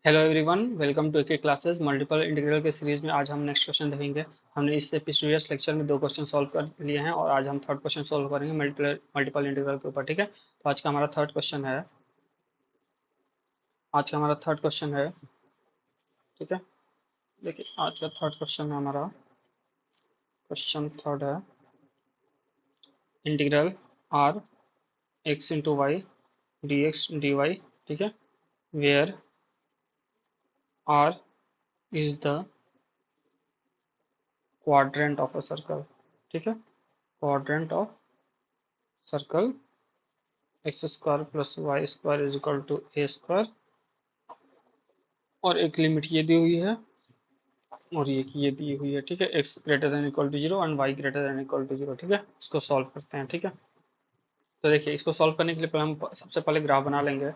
Hello everyone, welcome to AK classes. Multiple integral के series में आज हम नेक्स्ट क्वेश्चन देखेंगे। हमने इससे प्रीवियस लेक्चर में दो क्वेश्चन सॉल्व कर लिए हैं और आज हम थर्ड क्वेश्चन सॉल्व करेंगे मल्टीपल मल्टीपल इंटीग्रल के ऊपर। ठीक है, तो आज का हमारा थर्ड क्वेश्चन है। आज का हमारा थर्ड क्वेश्चन है। ठीक है, देखिए आज का थर्ड क्वेश्चन है हमारा। क्वेश्चन थर्ड है integral R x into Y D x D Y. ठीक है, where are is the quadrant of a circle. ठीक है, quadrant of circle X square plus Y square is equal to A square, और एक limit ये दी हुई है और ये दी हुई है। ठीक है, X greater than equal to zero and Y greater than equal to zero. ठीक है, इसको सॉल्व करते हैं। ठीक है, तो देखिए इसको सॉल्व करने के लिए पहले हम सबसे पहले ग्राफ बना लेंगे।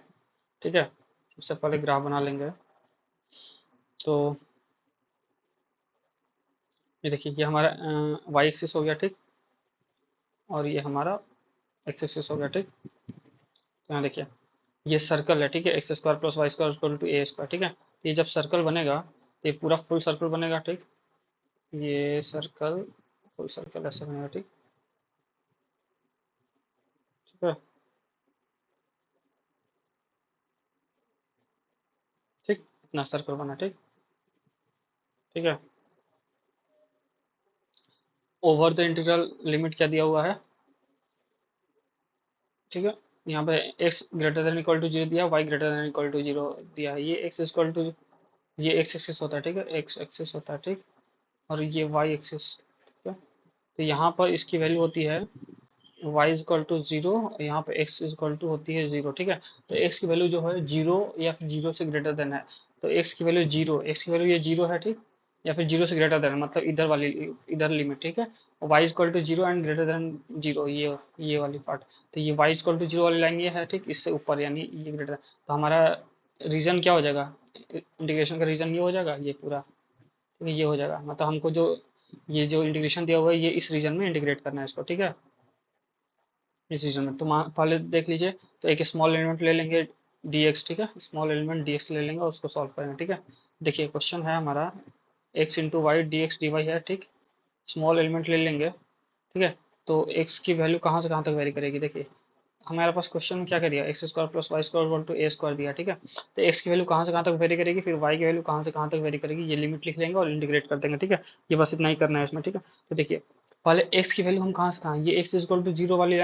ठीक है, सबसे पहले ग्राफ बना लेंगे। तो ये देखिए, ये हमारा वाई एक्सिस हो गया। ठीक, और ये हमारा एक्स एक्सिस हो गया। ठीक, तो यहाँ देखिए ये सर्कल है। ठीक है, x square plus Y square equal to A square. ठीक है, ये जब सर्कल बनेगा तो ये पूरा फुल सर्कल बनेगा। ठीक, ये सर्कल फुल सर्कल ऐसे बनेगा। ठीक, ठीक है, ठीक, इतना सर्कल बना। ठीक, ठीक है, ओवर द इंटीग्रल लिमिट क्या दिया हुआ है। ठीक है, यहाँ पे x greater than equal to zero दिया, y greater than equal to zero दिया है। ये x इक्वल टू, ये x एक्सिस होता है। ठीक है, x एक्सिस होता है। ठीक, और ये y एक्सिस। ठीक है, तो यहाँ पर इसकी वैल्यू होती है y is equal to zero, यहाँ पे x इज इक्वल टू होती है जीरो। ठीक है, तो x की वैल्यू जो है जीरो या फिर जीरो से ग्रेटर देन है, तो x की वैल्यू जीरो, x की वैल्यू ये जीरो है। ठीक, या फिर जीरो से ग्रेटर देन मतलब इधर वाली, इधर लिमिट। ठीक है, y is equal to zero and greater than zero, ये वाली पार्ट। तो ये y is equal to zero वाली लाइन ये है। ठीक, इससे ऊपर यानी ये ग्रेटर, तो हमारा रीजन क्या हो जाएगा, इंटीग्रेशन का रीजन ये हो जाएगा, ये पूरा। ठीक है, ये हो जाएगा, मतलब हमको जो ये जो इंटीग्रेशन दिया हुआ है ये इस रीजन में इंटीग्रेट करना है इसको। ठीक है, इस रीजन में तो पहले देख लीजिए। तो एक स्मॉल एलिमेंट ले लेंगे dx। ठीक है, स्मॉल एलिमेंट dx ले लेंगे और उसको सॉल्व करेंगे। ठीक है, देखिए क्वेश्चन है हमारा x into Y D x D y है। ठीक, स्मॉल एलिमेंट ले लेंगे। ठीक है, तो x की वैल्यू कहाँ से कहाँ तक वेरी करेगी। देखिए हमारे पास क्वेश्चन में क्या कर दिया, x square plus Y square equal to A square दिया। ठीक है, तो एक्स की वैल्यू कहाँ से कहाँ तक वेरी करेगी, फिर वाई की वैल्यू कहाँ से कहाँ तक वेरी करेगी, ये लिमिट लिख लेंगे और इंटीग्रेट कर देंगे। ठीक है, ये बस इतना ही करना है इसमें। ठीक है, तो देखिए पहले एक्स की वैल्यू हम कहाँ से कहाँ, ये एक्स इक्वल टू जीरो वाली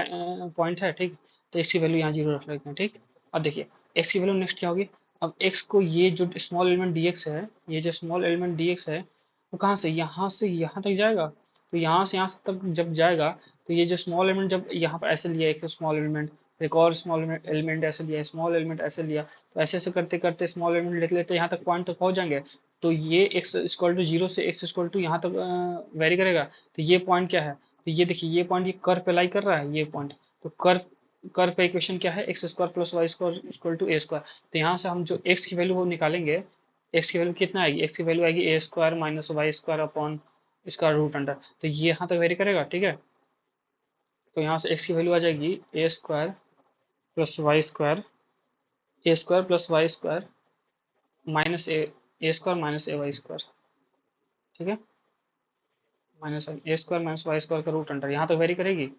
पॉइंट है। ठीक, तो एक्स की वैल्यू यहाँ जीरो रख लेते हैं। ठीक, अब देखिए एक्स की वैल्यू नेक्स्ट क्या होगी। अब एक्स को ये जो स्मॉल एलिमेंट डी एक्स है, ये जो स्मॉल एलिमेंट डी एक्स है वो कहाँ से यहाँ तक जाएगा। तो यहाँ से यहाँ तक जब जाएगा, तो ये जो स्मॉल एलिमेंट जब यहाँ पर ऐसे लिया एक स्मॉल एलिमेंट, एक और स्मॉल एलिमेंट ऐसे लिया, स्मॉल एलिमेंट ऐसे लिया, तो ऐसे ऐसे करते करते स्मॉल एलिमेंट लेते लेते यहाँ तक पॉइंट तक पहुँच जाएंगे। तो ये एक्स इक्वल टू जीरो से एक्स इक्वल टू यहाँ तक वेरी करेगा। तो ये पॉइंट क्या है, तो ये देखिए ये पॉइंट ये कर्व पे लाई कर रहा है ये पॉइंट। तो कर्व कर्व पे इक्वेशन क्या है, x square plus Y square equal to A square. तो यहाँ से हम जो एक्स की वैल्यू वो निकालेंगे, एक्स की वैल्यू कितना आएगी, एक्स की वैल्यू आएगी a square minus y square upon इसका रूट अंडर। तो ये यहाँ तक वेरी करेगा। ठीक है, तो यहाँ से एक्स की वैल्यू आ जाएगी a square plus Y square, a square plus Y square minus a square minus a y square. ठीक है, minus a square minus y square का रूट अंडर यहाँ तक वेरी करेगी।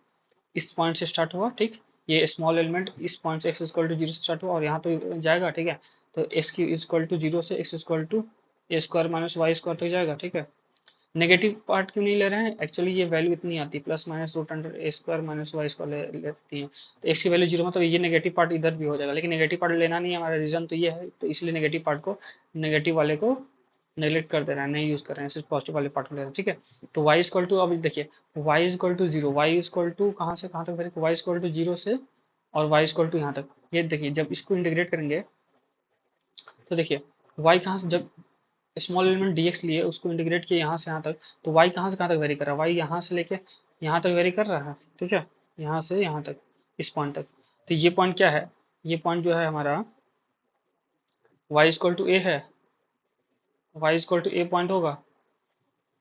इस पॉइंट से स्टार्ट हुआ। ठीक, ये स्मॉल एलिमेंट इस पॉइंट से एक्स इक्वल टू जीरो से स्टार्ट हुआ और यहाँ तो जाएगा। ठीक है, तो एक्स की इक्वल टू जीरो से x equal to A square minus y square तक जाएगा। ठीक है, नेगेटिव पार्ट क्यों नहीं ले रहे हैं, एक्चुअली ये वैल्यू इतनी आती है प्लस माइनस रूट अंडर ए स्क्वायर माइनस वाई स्क्वायर लेती है। तो एक्स की वैल्यू जीरो मतलब ये नेगेटिव पार्ट इधर भी हो जाएगा, लेकिन नेगेटिव पार्ट लेना नहीं है, हमारा रीजन तो ये है, तो इसलिए नेगेटिव पार्ट को, नेगेटिव वाले को नेगलेक्ट कर दे रहे हैं, नहीं यूज कर रहे हैं, सिर्फ पॉजिटिव वाले पार्ट को ले रहे हैं। ठीक है, तो वाई इक्वल टू, अब देखिए y equal to zero, y equal to कहाँ से कहाँ तक vary, y equal to zero से और वाई इक्वल टू यहाँ तक। ये देखिए जब इसको इंटीग्रेट करेंगे तो देखिए वाई कहाँ से, जब स्मॉल एलिमेंट dx लिए उसको इंटीग्रेट किया यहाँ से यहाँ तक, तो y कहाँ से कहाँ तक वेरी कर रहा है, y यहाँ से लेके यहाँ तक वेरी कर रहा है। ठीक है, यहाँ से यहाँ तक, इस पॉइंट तक। तो ये पॉइंट क्या है, ये पॉइंट जो है हमारा y इक्वल टू ए है, y equal to a point होगा,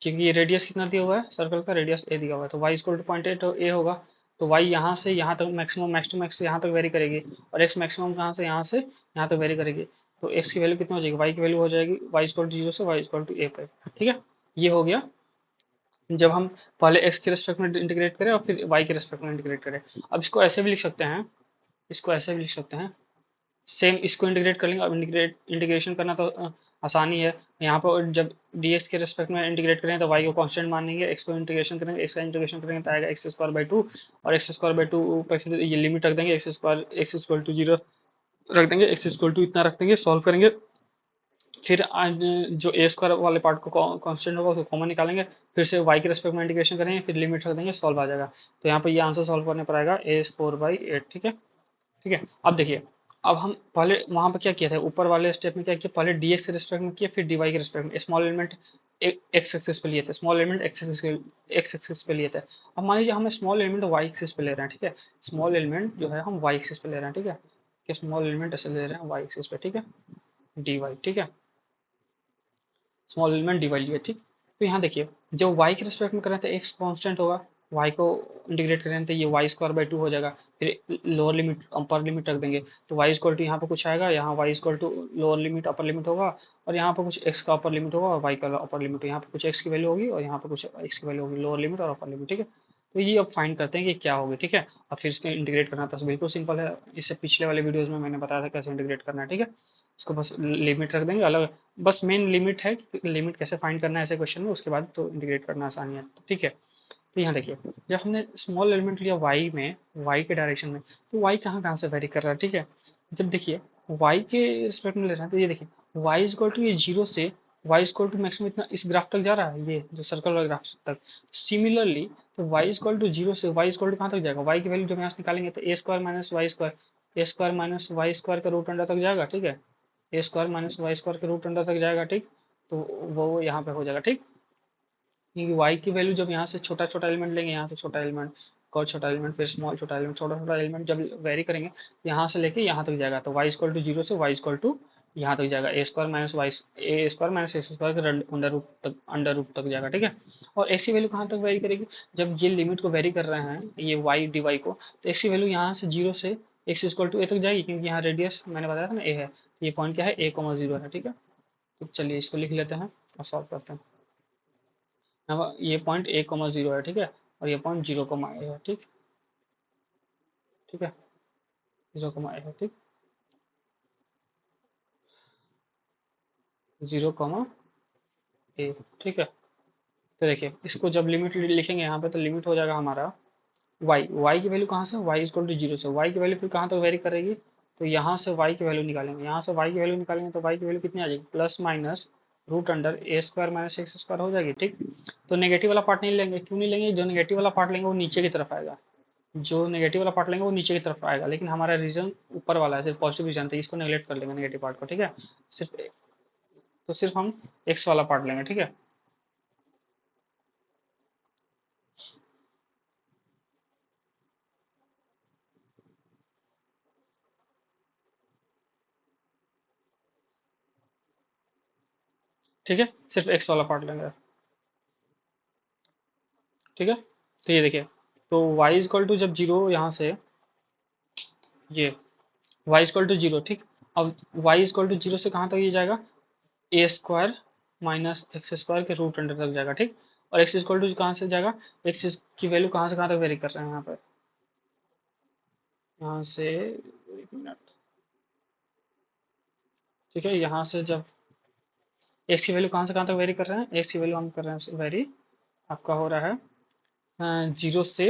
क्योंकि ये रेडियस कितना दिया हुआ है, सर्कल का रेडियस ए दिया हुआ है, तो y equal two point A, तो ए होगा। तो y यहाँ से यहाँ तक मैक्सिमम, मैक्स टू मैक्स यहाँ तक वेरी करेगी, और x मैक्सिमम कहाँ से यहाँ तक वेरी करेगी। तो एक्स की वैल्यू कितनी हो जाएगी, वाई की वैल्यू हो जाएगी वाई इक्वल टू जीरो से वाई इक्वल टू ए पे, ठीक है। ये हो गया जब हम पहले एक्स के रेस्पेक्ट में इंटीग्रेट करें और फिर वाई के रेस्पेक्ट में इंटीग्रेट करें। अब इसको ऐसे भी लिख सकते हैं, इसको ऐसे भी लिख सकते हैं, सेम इसको इंटीग्रेट कर लेंगे। अब इंटीग्रेशन करना तो आसानी है। यहाँ पर जब dx के रेस्पेक्ट में इंटीग्रेट करें तो y को कांस्टेंट मान लेंगे, x को इंटीग्रेशन करेंगे, x का इंटीग्रेशन करेंगे तो आएगा एक्स स्क्वायर बाई टू, और एक्स स्क्वायर बाई टू पर फिर ये लिमिट रख देंगे, x square x equal to zero रख देंगे, एक्स इक्वल टू इतना रख देंगे, सॉल्व करेंगे। फिर जो ए स्क्वायर वाले पार्ट को कांस्टेंट होगा उसको कॉमन निकालेंगे, फिर से y के रेस्पेक्ट में इंटीग्रेशन करेंगे, फिर लिमिट रख देंगे, सॉल्व आ जाएगा। तो यहाँ पर ये आंसर सॉल्व करने पर आएगा ए 4/8, ठीक है। ठीक है, अब देखिए, अब हम पहले वहां पर क्या किया था, ऊपर वाले स्टेप में क्या किया, पहले dx के रिस्पेक्ट में किया, फिर dy के रिस्पेक्ट में स्मॉल एलिमेंट एक्स एक्सिस पे लिए थे, स्मॉल एलिमेंट एक्स एक्सिस पे लिए थे। अब मान लीजिए हम स्मॉल एलिमेंट वाई एक्सिस पे ले रहे हैं, ठीक है। स्मॉल एलिमेंट जो है हम वाई एक्सिस पे ले रहे हैं, ठीक है, कि स्मॉल एलिमेंट ऐसे ले रहे हैं वाई एक्सिस पे, ठीक है, dy, ठीक है, स्मॉल एलिमेंट dy लिया, ठीक। तो यहाँ देखिए, जब y के रिस्पेक्ट में करें तो x कांस्टेंट होगा, y को इंटीग्रेट करें तो ये वाई स्क्वायर बाई टू हो जाएगा, फिर लोअर लिमिट अपर लिमिट रख देंगे, तो y इक्वल टू यहाँ पर कुछ आएगा, यहाँ y equal to lower limit upper limit होगा, और यहाँ पर कुछ x का अपर लिमिट होगा और y का अपर लिमिट, यहाँ पर कुछ x की वैल्यू होगी और यहाँ पर कुछ x की वैल्यू होगी, लोअर लिमिट और अपर लिमिट, ठीक है। तो ये अब फाइंड करते हैं कि क्या होगी, ठीक है। और फिर इसको इंटीग्रेट करना था, बिल्कुल सिंपल है, इससे पिछले वाले वीडियोज में मैंने बताया था कैसे इंटीग्रेट करना है, ठीक है। इसको बस लिमिट रख देंगे अलग, बस मेन लिमिट है, लिमिट कैसे फाइंड करना है ऐसे क्वेश्चन में, उसके बाद तो इंटीग्रेट करना आसानी है, ठीक है। तो यहाँ देखिए, जब हमने स्मॉल एलिमेंट लिया y में, y के डायरेक्शन में, तो y कहाँ कहाँ से वेरी कर रहा है, ठीक है। जब देखिए y के रिस्पेक्ट में ले रहे हैं तो ये देखिए y इक्वल टू ये जीरो से y इक्वल टू मैक्सिमम इतना इस ग्राफ तक जा रहा है, ये जो सर्कल वाला ग्राफ तक। सिमिलरली तो y इक्वल टू जीरो से y इक्वल टू कहाँ तक जाएगा, y की वैल्यू जब यहाँ से निकालेंगे तो ए square minus y square, a square minus y square का रूट अंडर तक जाएगा, ठीक है, ए स्क्वायर माइनस वाई स्क्वायर के रूट अंडर तक जाएगा, ठीक। तो वो यहाँ पे हो जाएगा, ठीक। क्योंकि y की वैल्यू जब यहाँ से छोटा छोटा एलिमेंट लेंगे, यहाँ से छोटा एलिमेंट, और छोटा एलिमेंट, फिर स्मॉल छोटा एलिमेंट, छोटा छोटा एलिमेंट जब वेरी करेंगे यहाँ से लेके यहाँ तक जाएगा, तो y इक्वल टू जीरो से y इक्वल टू यहाँ तक जाएगा, ए स्क्वायर माइनस वाई, ए स्क्वायर माइनस एक्स स्क्वायर के अंडर रूट तक जाएगा, ठीक है। और एक्स की वैल्यू कहाँ तक वेरी करेगी, जब ये लिमिट को वेरी कर रहे हैं ये y dy को, तो एक्स की वैल्यू यहाँ से जीरो से एक्स इक्वल टू ए तक जाएगी, क्योंकि यहाँ रेडियस मैंने बताया था ना ए है, ये पॉइंट क्या है, ए कॉमा जीरो है, ठीक है। तो चलिए इसको लिख लेते हैं और सॉल्व करते हैं। अब ये पॉइंट ए कॉमा जीरो है, ठीक है, और ये पॉइंट जीरो कॉमा ए है, ठीक, ठीक है, जीरो कॉमा ए है, ठीक, जीरो कॉमा ए, ठीक है। तो देखिए इसको जब लिमिट लिखेंगे यहाँ पे तो लिमिट हो जाएगा हमारा y की वैल्यू कहाँ से, y इक्वल टू जीरो से, y की वैल्यू फिर कहाँ तक वेरी करेगी, तो यहाँ से y की वैल्यू निकालेंगे, यहाँ से y की वैल्यू निकालेंगे तो y की वैल्यू कितनी आ जाएगी, प्लस माइनस रूट अंडर ए स्क्वायर माइनस एक्स स्क्वायर हो जाएगी, ठीक। तो नेगेटिव वाला पार्ट नहीं लेंगे, क्यों नहीं लेंगे, जो नेगेटिव वाला पार्ट लेंगे वो नीचे की तरफ आएगा, जो नेगेटिव वाला पार्ट लेंगे वो नीचे की तरफ आएगा, लेकिन हमारा रीजन ऊपर वाला है, सिर्फ पॉजिटिव रीजन था, इसको नेगलेक्ट कर लेंगे नेगेटिव पार्ट को, ठीक है। सिर्फ तो सिर्फ हम एक्स वाला पार्ट लेंगे, ठीक है। ठीक है, सिर्फ एक्स वाला पार्ट लेंगे, ठीक है। तो ये देखिए, तो y इक्वल टू जब जीरो यहाँ से ये y इक्वल टू जीरो, ठीक। अब y इक्वल टू जीरो से कहाँ तक ये जाएगा, ए स्क्वायर माइनस एक्स स्क्वायर के रूट अंडर तक जाएगा, ठीक। और एक्स इक्वल टू कहाँ से जाएगा, एक्स की वैल्यू कहाँ से कहाँ तक वेरी कर रहे हैं यहाँ पर, यहाँ से एक मिनट, ठीक है, यहाँ से जब एक्स की वैल्यू कहाँ से कहाँ तक वेरी कर रहे हैं, एक्स की वैल्यू हम कर रहे हैं वेरी, आपका हो रहा है जीरो से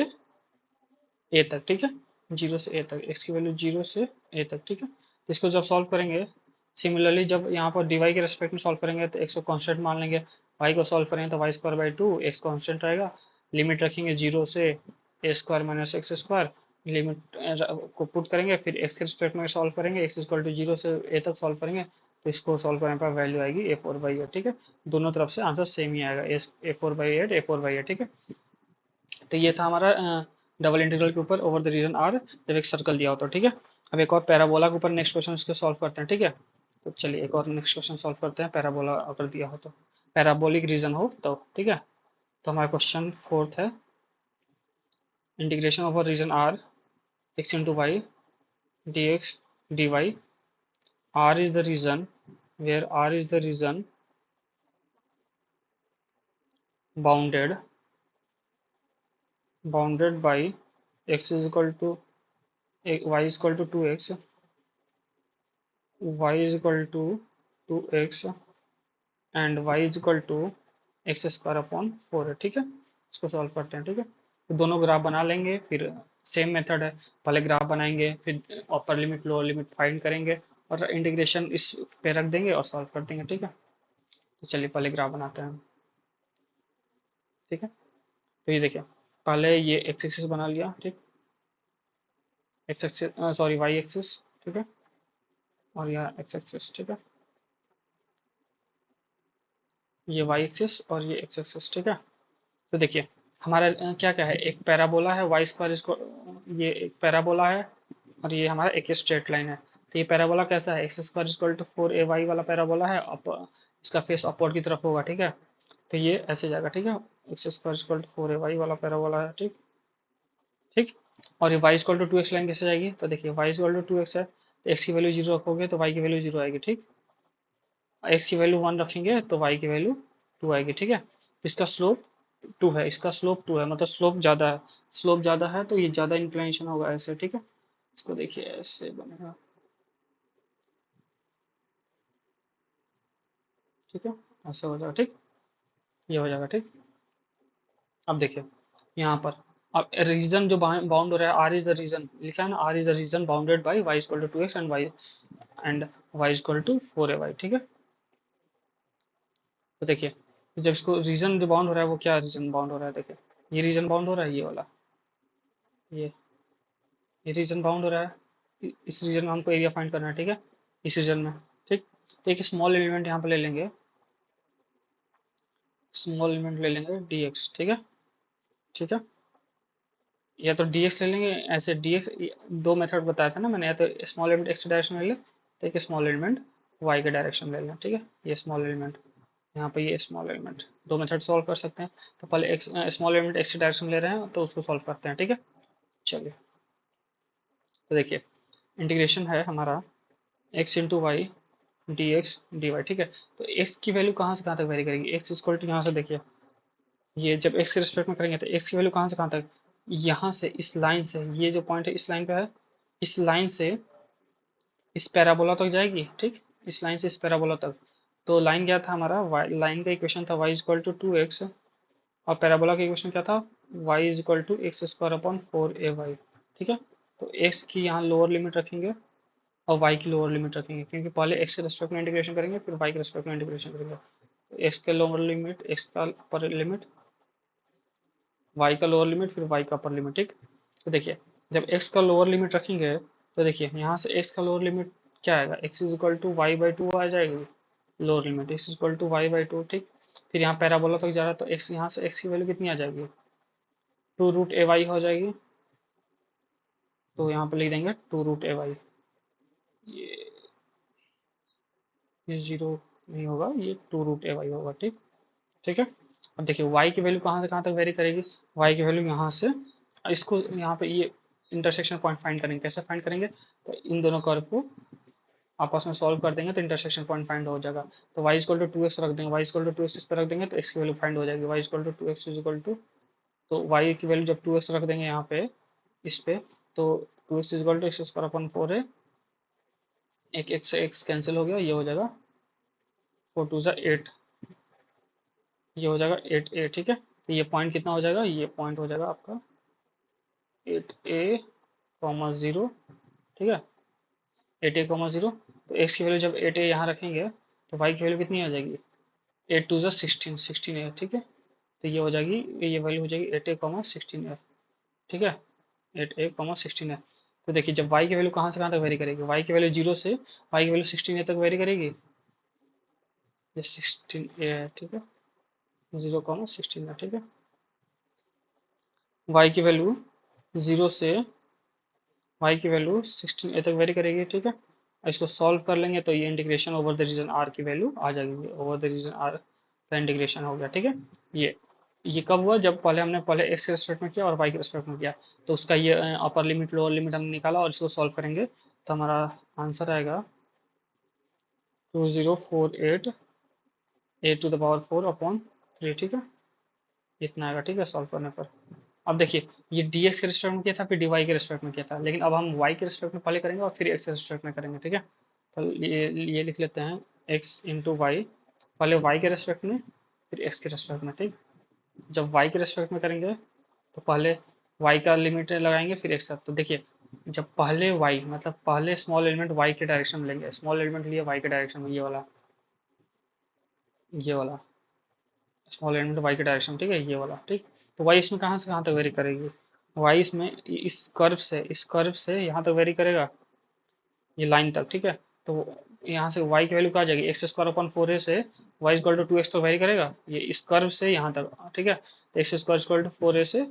ए तक, ठीक है, जीरो से ए तक, एक्स की वैल्यू जीरो से ए तक, ठीक है। तो इसको जब सॉल्व करेंगे, सिमिलरली जब यहाँ पर डी वाई के रेस्पेक्ट में सॉल्व करेंगे तो एक्स को कॉन्स्टेंट मान लेंगे, वाई को सॉल्व करेंगे तो y square by two, x constant रहेगा, लिमिट रखेंगे जीरो से a square minus x square, limit को पुट करेंगे, फिर एक्स के रेस्पेक्ट में सॉल्व करेंगे, एक्स इक्वल टू जीरो से ए तक सॉल्व करेंगे, तो इसको सॉल्व करने पर वैल्यू आएगी ए फोर बाई एट, ठीक है। दोनों तरफ से आंसर सेम ही आएगा, a four by eight, a four by eight, ठीक है। तो ये था हमारा डबल इंटीग्रल के ऊपर ओवर द रीजन आर, जब एक सर्कल दिया होता है, ठीक है। अब एक और पैराबोला के ऊपर नेक्स्ट क्वेश्चन इसको सॉल्व करते हैं, ठीक है। तो चलिए एक और नेक्स्ट क्वेश्चन सॉल्व करते हैं, पैराबोला अगर दिया हो तो, पैराबोलिक रीजन हो तो, ठीक है। तो हमारा क्वेश्चन फोर्थ है, integration over region R x into Y D x D y R is the region where R is the region bounded by x is equal to y is equal to 2x, y is equal to 2x and y is equal to x square upon 4 है। ठीक है, इसको solve करते हैं। ठीक है, तो दोनों ग्राफ बना लेंगे, फिर सेम मेथड है, पहले ग्राफ बनाएंगे, फिर upper limit lower limit find करेंगे और इंटीग्रेशन इस पे रख देंगे और सॉल्व कर देंगे। ठीक है, तो चलिए पहले ग्राफ बनाते हैं। ठीक है, तो ये देखिए, पहले ये एक्स एक्सिस बना लिया। ठीक, x axis sorry y axis. ठीक है, और यहाँ एक्स एक्सिस। ठीक है, ये वाई एक्सिस और ये एक्स एक्सिस। ठीक है, तो देखिए हमारा क्या क्या है, एक पैराबोला है वाई स्क्वायर, इसको ये एक पैराबोला है और ये हमारा एक स्ट्रेट लाइन है। तो ये पैराबोला कैसा है, x square equal to 4ay वाला पैराबोला है, इसका फेस अपवर्ड की तरफ होगा। ठीक है, तो ये ऐसे जाएगा। ठीक है, x square equal to 4ay वाला पैराबोला है। ठीक, ठीक, और ये Y equal to 2x line कैसे जाएगी, तो देखिए वाई इक्वल टू 2x है, तो एक्स की वैल्यू 0 रखोगे तो वाई की वैल्यू 0 आएगी। ठीक, एक्स की वैल्यू 1 रखेंगे तो वाई की वैल्यू 2 आएगी। ठीक है, इसका स्लोप 2 है, इसका स्लोप 2 है, मतलब स्लोप ज़्यादा है। स्लोप ज़्यादा है तो ये ज़्यादा इंक्लिनेशन होगा ऐसे। ठीक है, इसको देखिए ऐसे बनेगा। ठीक है, ऐसे हो जाएगा। ठीक, ये हो जाएगा। ठीक, अब देखिए यहाँ पर अब रीजन जो बाउंड हो रहा है, आर इज द रीजन लिखा है ना, R is the region bounded by y equal to 2x and y equal to 4ay। ठीक है, तो देखिए जब इसको रीजन जो बाउंड हो रहा है वो क्या रीजन बाउंड हो रहा है, देखिए ये रीजन बाउंड हो रहा है, ये वाला, ये ये रीजन बाउंड हो रहा है। इस रीजन में हमको एरिया फाइंड करना है। ठीक है, इस रीजन में। ठीक, तो एक स्मॉल एलिमेंट यहाँ पे ले लेंगे, स्मॉल एलिमेंट ले लेंगे dx। ठीक है, ठीक है, या तो dx ले लेंगे ऐसे, dx दो मेथड बताया था ना मैंने, या तो स्मॉल एलिमेंट एक्स डायरेक्शन ले ले, तो एक स्मॉल एलिमेंट वाई के डायरेक्शन ले लें। ठीक है, ये स्मॉल एलिमेंट, यहाँ पे ये स्मॉल एलिमेंट, दो मेथड सॉल्व कर सकते हैं। तो पहले x small element x direction ले रहे हैं तो उसको सॉल्व करते हैं। ठीक है, चलिए तो देखिए इंटीग्रेशन है हमारा x into Y D x D Y. ठीक है, तो एक्स की वैल्यू कहाँ से कहाँ तक वेरी करेगी, एक्स इक्वल टू यहाँ से देखिए, ये जब एक्स के रिस्पेक्ट में करेंगे तो एक्स की वैल्यू कहाँ से कहाँ तक, यहाँ से इस लाइन से, ये जो पॉइंट है इस लाइन पे है, इस लाइन से इस पैराबोला तक जाएगी। ठीक, इस लाइन से इस पैराबोला तक, तो लाइन क्या था हमारा, लाइन का इक्वेशन था वाई इक्वल टू 2x, और पैराबोला का इक्वेशन क्या था, y is equal to x square upon 4ay। ठीक है, तो एक्स की यहाँ लोअर लिमिट रखेंगे और वाई की लोअर लिमिट रखेंगे, क्योंकि पहले एक्स के रेस्पेक्ट में इंटीग्रेशन करेंगे फिर वाई के रेस्पेक्ट में इंटीग्रेशन करेंगे। तो एक्स का लोअर लिमिट, एक्स का अपर लिमिट, वाई का लोअर लिमिट, फिर वाई का अपर लिमिट। ठीक, तो देखिए जब एक्स का लोअर लिमिट रखेंगे तो देखिए यहाँ से एक्स का लोअर लिमिट क्या आएगा, x is equal to y by two आ जाएगी, lower limit x is equal to y by two. ठीक, फिर यहाँ पैराबोला तक जा रहा है तो एक्स, यहाँ से एक्स की वैल्यू कितनी आ जाएगी, 2√ay हो जाएगी, तो यहाँ पर लिख देंगे 2√ay। ये ये जीरो नहीं होगा, ये 2√ay होगा। ठीक, ठीक है, अब देखिए y की वैल्यू कहाँ से कहाँ तक वेरी करेगी, y की वैल्यू यहाँ से, इसको यहाँ पे ये इंटरसेक्शन पॉइंट फाइंड करेंगे, कैसे फाइंड करेंगे, तो इन दोनों कर्व को आपस में सॉल्व कर देंगे तो इंटरसेक्शन पॉइंट फाइंड हो जाएगा। तो y इक्वल टू 2x रख देंगे, y इक्वल टू 2x इस पर रख देंगे तो x की वैल्यू फाइंड हो जाएगी, y equal to 2x is equal to, तो y की वैल्यू जब 2x रख देंगे यहाँ पे इस पे, तो 2x is equal to x square upon 4 है, एक x से x कैंसिल हो गया, ये हो जाएगा 4 2 8, ये हो जाएगा 8a। ठीक है, तो ये पॉइंट कितना हो जाएगा, ये पॉइंट हो जाएगा आपका 8a कॉमा 0। ठीक है, 8a कॉमा 0, तो x की वैल्यू जब 8a यहाँ रखेंगे तो y की वैल्यू कितनी आ जाएगी, 8 2 16, 16a। ठीक है, तो ये हो जाएगी, ये वैल्यू हो जाएगी 8a कॉमा 16a। ठीक है, 8a कॉमा 16a। तो देखिए जब y की वैल्यू कहाँ से कहाँ तक वेरी करेगी, y की वैल्यू 0 से y की वैल्यू 16a तक वेरी करेगी, ये 16a है। ठीक है, 0 कॉमा 16a। ठीक है, y की वैल्यू 0 से y की वैल्यू 16a तक वेरी करेगी। ठीक है, इसको सॉल्व कर लेंगे तो ये integration over the region r की वैल्यू आ जाएगी, ओवर द रीजन r का इंटीग्रेशन हो गया। ठीक है, ये कब हुआ, जब पहले हमने पहले x के रेस्पेक्ट में किया और y के रेस्पेक्ट में किया, तो उसका ये अपर लिमिट लोअर लिमिट हमने निकाला और इसको सॉल्व करेंगे तो हमारा आंसर आएगा 2048 a⁴/3, ठीक है, इतना आएगा, ठीक है, सॉल्व करने पर। अब देखिए ये dx के रिस्पेक्ट में किया था, फिर dy के रिस्पेक्ट में किया था, लेकिन अब हम y के रिस्पेक्ट में पहले करेंगे और फिर x के रिस्पेक्ट में करेंगे, ठीक है। तो ये लिख लेते हैं x इंटू वाई, पहले y के रिस्पेक्ट में फिर x के रिस्पेक्ट में, ठीक। जब y के रिस्पेक्ट में करेंगे तो पहले y का लिमिट लगाएंगे फिर x का। तो देखिए जब पहले y मतलब पहले स्मॉल एलिमेंट y के डायरेक्शन में लेंगे, स्मॉल एलिमेंट लिए y के डायरेक्शन में, ये वाला स्मॉल एलिमेंट y के डायरेक्शन, ठीक है, ये वाला, ठीक। तो y इसमें कहाँ से कहाँ तक वेरी करेगी, y इसमें इस कर्व से यहाँ तक वेरी करेगा, ये लाइन तक, ठीक है। तो यहाँ से y की वैल्यू कहाँ जाएगी, x² / 4a से y = 2x तक वेरी करेगा, ये इस कर्व से यहाँ तक, ठीक है। तो x² = 4a से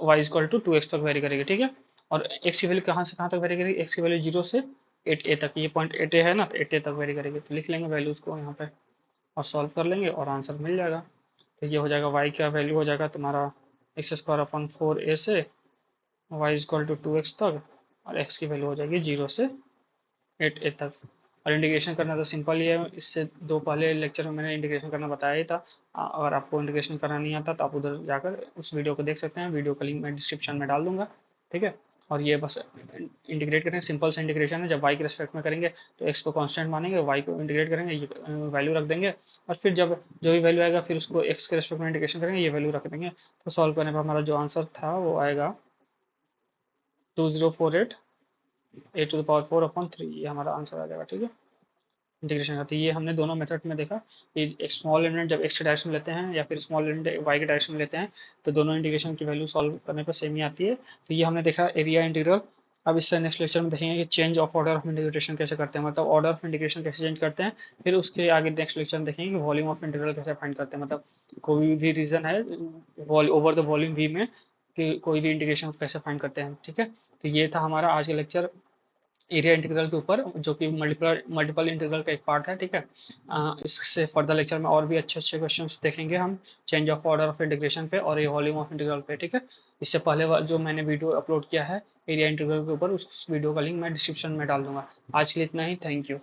y = 2x तक वेरी करेगी, ठीक है। और x की वैल्यू कहाँ से कहाँ तक वेरी करेगी, x की वैल्यू 0 से 8a तक, ये पॉइंट 8a है ना, तो 8a तक वेरी करेगी। तो लिख लेंगे वैल्यूज़ को यहाँ पे और सॉल्व कर लेंगे और आंसर मिल जाएगा। तो ये हो जाएगा y का वैल्यू हो जाएगा तुम्हारा x² / 4a से y = 2x तक, और x की वैल्यू हो जाएगी 0 से 8a तक। और इंटीग्रेशन करना तो सिंपल ही है, इससे दो पहले लेक्चर में मैंने इंटीग्रेशन करना बताया ही था। अगर आपको इंटीग्रेशन करना नहीं आता तो आप उधर जाकर उस वीडियो को देख सकते हैं, वीडियो का लिंक मैं डिस्क्रिप्शन में डाल दूंगा, ठीक है। और ये बस इंटीग्रेट करेंगे, सिंपल सा इंटीग्रेशन है। जब y के रिस्पेक्ट में करेंगे तो x को कांस्टेंट मानेंगे, y को इंटीग्रेट करेंगे, ये वैल्यू रख देंगे, और फिर जब जो भी वैल्यू आएगा फिर उसको x के रिस्पेक्ट में इंटीग्रेशन करेंगे, ये वैल्यू रख देंगे। तो सॉल्व करने पर हमारा जो आंसर था वो आएगा 2048 a⁴/3, ये हमारा आंसर आ जाएगा, ठीक है। इंटीग्रेशन का तो ये हमने दोनों मेथड में देखा कि एक स्मॉल एलिमेंट जब x के डायरेक्शन में लेते हैं या फिर स्मॉल एलिमेंट y के डायरेक्शन में लेते हैं तो दोनों इंटीग्रेशन की वैल्यू सॉल्व करने पर सेम ही आती है। तो ये हमने देखा एरिया इंटीग्रल। अब इससे नेक्स्ट लेक्चर में देखेंगे कि change of order of integration कैसे करते हैं, मतलब ऑर्डर ऑफ इंटीग्रेशन कैसे चेंज करते हैं। फिर उसके आगे नेक्स्ट लेक्चर में देखेंगे कि वॉल्यूम ऑफ इंटीग्रल कैसे फाइंड करते हैं, मतलब कोई भी रीजन है ओवर द वॉल्यूम वी में कि कोई भी इंटीग्रेशन कैसे फाइंड करते हैं, ठीक है। तो ये था हमारा आज का लेक्चर एरिया इंटीग्रल के ऊपर, जो कि मल्टीपल मल्टीपल इंटीग्रल का एक पार्ट है, ठीक है। इससे फर्दर लेक्चर में और भी अच्छे अच्छे क्वेश्चंस देखेंगे हम change of order of integration पे और ये वॉल्यूम ऑफ इंटीग्रल पे, ठीक है। इससे पहले जो मैंने वीडियो अपलोड किया है एरिया इंटीग्रल के ऊपर, उस वीडियो का लिंक मैं डिस्क्रिप्शन में डाल दूंगा। आज के लिए इतना ही, थैंक यू।